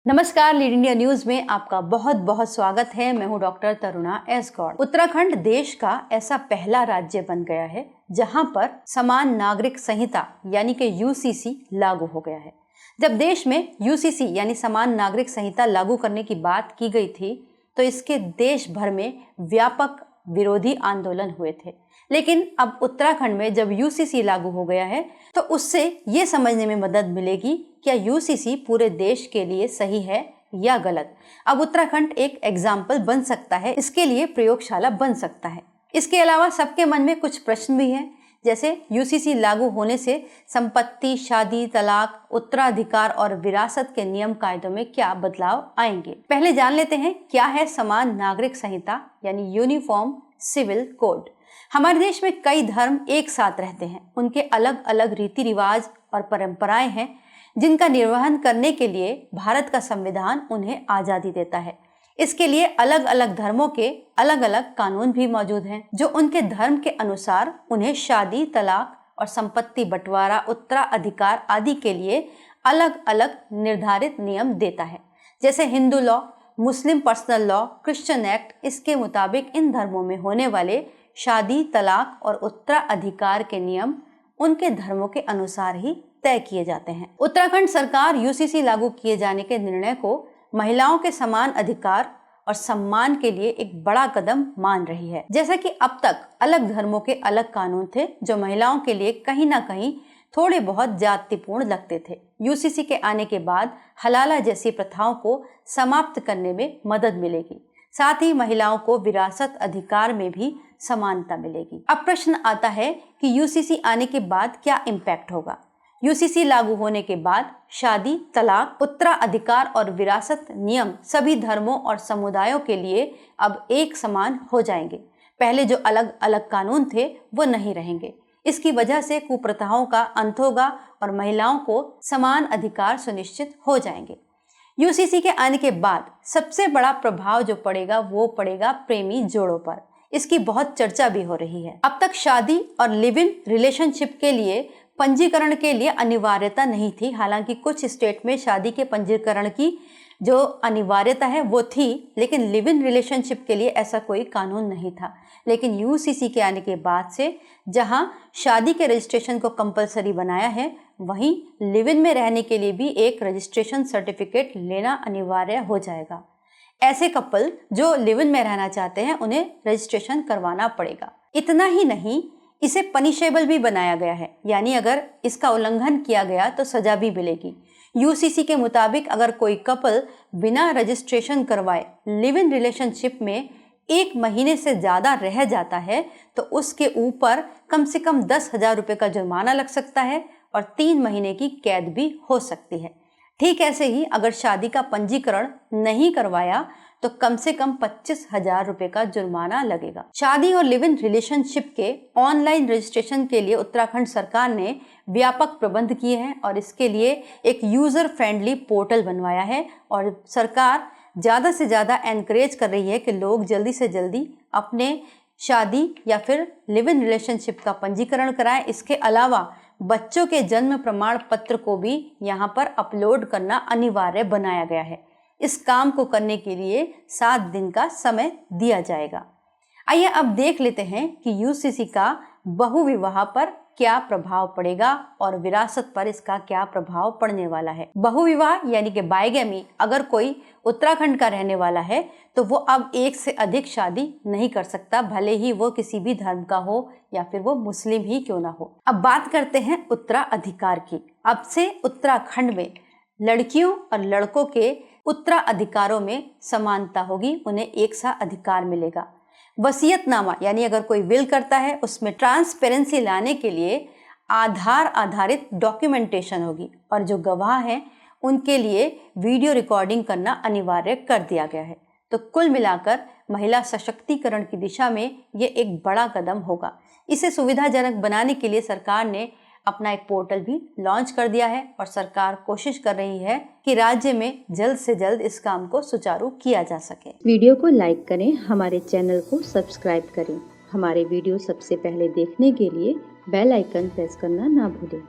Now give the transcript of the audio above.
नमस्कार, lead India news में आपका बहुत बहुत स्वागत है। मैं हूं डॉक्टर तरुणा एस गौड़। उत्तराखंड देश का ऐसा पहला राज्य बन गया है जहां पर समान नागरिक संहिता यानी कि यूसीसी लागू हो गया है। जब देश में यूसीसी यानी समान नागरिक संहिता लागू करने की बात की गई थी तो इसके देश भर में व्यापक विरोधी आंदोलन हुए थे, लेकिन अब उत्तराखंड में जब यूसीसी लागू हो गया है तो उससे ये समझने में मदद मिलेगी क्या यूसीसी पूरे देश के लिए सही है या गलत। अब उत्तराखंड एक एग्जाम्पल बन सकता है, इसके लिए प्रयोगशाला बन सकता है। इसके अलावा सबके मन में कुछ प्रश्न भी हैं, जैसे यूसीसी लागू होने से संपत्ति, शादी, तलाक, उत्तराधिकार और विरासत के नियम कायदों में क्या बदलाव आएंगे। पहले जान लेते हैं क्या है समान नागरिक संहिता यानी यूनिफॉर्म सिविल कोड। हमारे देश में कई धर्म एक साथ रहते हैं, उनके अलग अलग रीति रिवाज और परंपराएं हैं जिनका निर्वहन करने के लिए भारत का संविधान उन्हें आज़ादी देता है। इसके लिए अलग अलग धर्मों के अलग अलग कानून भी मौजूद हैं जो उनके धर्म के अनुसार उन्हें शादी, तलाक और संपत्ति बंटवारा, उत्तराधिकार आदि के लिए अलग अलग निर्धारित नियम देता है। जैसे हिंदू लॉ, मुस्लिम पर्सनल लॉ, क्रिश्चियन एक्ट, इसके मुताबिक इन धर्मों में होने वाले शादी, तलाक और उत्तराधिकार के नियम उनके धर्मों के अनुसार ही तय किए जाते हैं। उत्तराखंड सरकार यूसीसी लागू किए जाने के निर्णय को महिलाओं के समान अधिकार और सम्मान के लिए एक बड़ा कदम मान रही है। जैसा कि अब तक अलग धर्मों के अलग कानून थे जो महिलाओं के लिए कहीं ना कहीं थोड़े बहुत जातिपूर्ण लगते थे। यूसीसी के आने के बाद हलाला जैसी प्रथाओं को समाप्त करने में मदद मिलेगी, साथ ही महिलाओं को विरासत अधिकार में भी समानता मिलेगी। अब प्रश्न आता है कि यूसीसी आने के बाद क्या इम्पैक्ट होगा। यूसीसी लागू होने के बाद शादी, तलाक, उत्तराधिकार और विरासत नियम सभी धर्मों और समुदायों के लिए अब एक समान हो जाएंगे। पहले जो अलग अलग कानून थे वो नहीं रहेंगे। इसकी वजह से कुप्रथाओं का अंत होगा और महिलाओं को समान अधिकार सुनिश्चित हो जाएंगे। यूसीसी के आने के बाद सबसे बड़ा प्रभाव जो पड़ेगा वो पड़ेगा प्रेमी जोड़ों पर। इसकी बहुत चर्चा भी हो रही है। अब तक शादी और लिव इन रिलेशनशिप के लिए पंजीकरण के लिए अनिवार्यता नहीं थी। हालांकि कुछ स्टेट में शादी के पंजीकरण की जो अनिवार्यता है वो थी, लेकिन लिव इन रिलेशनशिप के लिए ऐसा कोई कानून नहीं था। लेकिन यूसीसी के आने के बाद से जहां शादी के रजिस्ट्रेशन को कंपलसरी बनाया है, वहीं लिव इन में रहने के लिए भी एक रजिस्ट्रेशन सर्टिफिकेट लेना अनिवार्य हो जाएगा। ऐसे कपल जो लिव इन में रहना चाहते हैं उन्हें रजिस्ट्रेशन करवाना पड़ेगा। इतना ही नहीं, इसे पनिशेबल भी बनाया गया है, यानी अगर इसका उल्लंघन किया गया तो सजा भी मिलेगी। यूसीसी के मुताबिक अगर कोई कपल बिना रजिस्ट्रेशन करवाए लिव इन रिलेशनशिप में 1 महीने से ज़्यादा रह जाता है तो उसके ऊपर कम से कम 10,000 रुपये का जुर्माना लग सकता है और 3 महीने की कैद भी हो सकती है। ठीक ऐसे ही अगर शादी का पंजीकरण नहीं करवाया तो कम से कम 25,000 रुपये का जुर्माना लगेगा। शादी और लिव इन रिलेशनशिप के ऑनलाइन रजिस्ट्रेशन के लिए उत्तराखंड सरकार ने व्यापक प्रबंध किए हैं और इसके लिए एक यूजर फ्रेंडली पोर्टल बनवाया है और सरकार ज़्यादा से ज़्यादा एनकरेज कर रही है कि लोग जल्दी से जल्दी अपने शादी या फिर लिव इन रिलेशनशिप का पंजीकरण कराएं। इसके अलावा बच्चों के जन्म प्रमाण पत्र को भी यहाँ पर अपलोड करना अनिवार्य बनाया गया है। इस काम को करने के लिए 7 दिन का समय दिया जाएगा। आइए अब देख लेते हैं कि यूसीसी का बहुविवाह पर क्या प्रभाव पड़ेगा और विरासत पर इसका क्या प्रभाव पड़ने वाला है। बहुविवाह यानी कि बाइगेमी, अगर कोई उत्तराखंड का रहने वाला है तो वो अब एक से अधिक शादी नहीं कर सकता, भले ही वो किसी भी धर्म का हो या फिर वो मुस्लिम ही क्यों ना हो। अब बात करते हैं उत्तराधिकार की। अब से उत्तराखंड में लड़कियों और लड़कों के उत्तराधिकारों में समानता होगी, उन्हें एक सा अधिकार मिलेगा। वसीयतनामा यानी अगर कोई विल करता है उसमें ट्रांसपेरेंसी लाने के लिए आधार आधारित डॉक्यूमेंटेशन होगी और जो गवाह हैं उनके लिए वीडियो रिकॉर्डिंग करना अनिवार्य कर दिया गया है। तो कुल मिलाकर महिला सशक्तिकरण की दिशा में ये एक बड़ा कदम होगा। इसे सुविधाजनक बनाने के लिए सरकार ने अपना एक पोर्टल भी लॉन्च कर दिया है और सरकार कोशिश कर रही है कि राज्य में जल्द से जल्द इस काम को सुचारू किया जा सके। वीडियो को लाइक करें, हमारे चैनल को सब्सक्राइब करें। हमारे वीडियो सबसे पहले देखने के लिए बेल आइकन प्रेस करना ना भूलें।